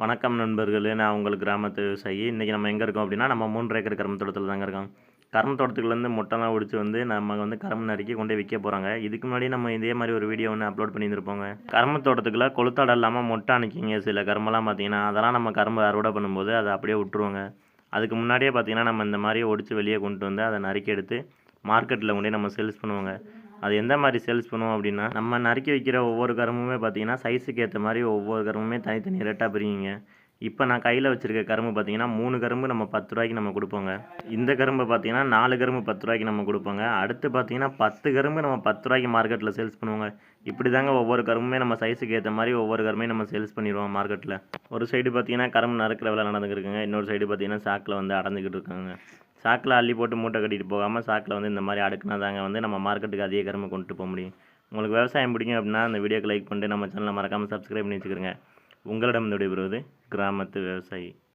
வணக்கம் நண்பர்களே, நான் உங்கள் கிராமத்து விவசாயி. இன்றைக்கி நம்ம எங்கே இருக்கோம் அப்படின்னா, நம்ம 3 ஏக்கர் கரும்பு தோட்டத்தில் தாங்க இருக்கோம். கரும்பு தோட்டத்துக்குலேருந்து மொட்டெல்லாம் ஒடிச்சு வந்து நம்ம வந்து கரும்பு நறுக்கி கொண்டு போய் விற்க போகிறாங்க. இதுக்கு முன்னாடி நம்ம இதே மாதிரி ஒரு வீடியோ ஒன்று அப்லோட் பண்ணியிருந்திருப்போங்க. கரும்பு தோட்டத்துக்குள்ள கொளுத்தாடை இல்லாமல் மொட்டை அணைக்கிங்க சில கரும்பெல்லாம் பார்த்தீங்கன்னா, அதெல்லாம் நம்ம கரும்பு அறுவடை பண்ணும்போது அதை அப்படியே விட்டுருவோங்க. அதுக்கு முன்னாடியே பார்த்தீங்கன்னா, நம்ம இந்த மாதிரி ஒடிச்சு வெளியே கொண்டு வந்து அதை நறுக்கி எடுத்து மார்க்கெட்டில் கொண்டு நம்ம சேல்ஸ் பண்ணுவோங்க. அது எந்த மாதிரி சேல்ஸ் பண்ணுவோம் அப்படின்னா, நம்ம நறுக்கி வைக்கிற ஒவ்வொரு கரும்புமே பார்த்தீங்கன்னா, சைஸுக்கு ஏற்ற மாதிரி ஒவ்வொரு கரும்புமே தனித்தனி ரேட்டாக பிரிக்குங்க. இப்போ நான் கையில் வச்சுருக்க கரும்பு பார்த்தீங்கன்னா 3 கரும்பு நம்ம 10 ரூபாய்க்கு நம்ம கொடுப்போங்க. இந்த கரும்பை பார்த்தீங்கன்னா 4 கரும்பு 10 ரூபாய்க்கு நம்ம கொடுப்போங்க. அடுத்து பார்த்தீங்கன்னா 10 கரும்பு நம்ம 10 ரூபாய்க்கு மார்க்கெட்டில் சேல்ஸ் பண்ணுவோங்க. இப்படி தாங்க ஒவ்வொரு கரும்புமே நம்ம சைஸுக்கு ஏற்ற மாதிரி ஒவ்வொரு கரும்பையும் நம்ம சேல்ஸ் பண்ணிடுவோம் மார்க்கெட்டில். ஒரு சைடு பார்த்தீங்கன்னா கரும்பு நறுக்கிற வேலை நடந்துக்கிட்டுருக்குங்க. இன்னொரு சைடு பார்த்தீங்கன்னா சாக்கில் வந்து அடைஞ்சிக்கிட்டு இருக்காங்க. சாக்கில் அள்ளி போட்டு மூட்டை கட்டிட்டு போகாமல் சாக்கில் வந்து இந்த மாதிரி அடுக்குனா தாங்க வந்து நம்ம மார்க்கெட்டுக்கு அதிக கரும்பு கொண்டுட்டு போக முடியும். உங்களுக்கு விவசாயம் பிடிக்கும் அப்படின்னா அந்த வீடியோக்கு லைக் பண்ணிட்டு நம்ம சேனலை மறக்காமல் சப்ஸ்கிரைப் பண்ணி வச்சுக்கிறேங்க. உங்களிடம் விடைபெறுவது கிராமத்து விவசாயி.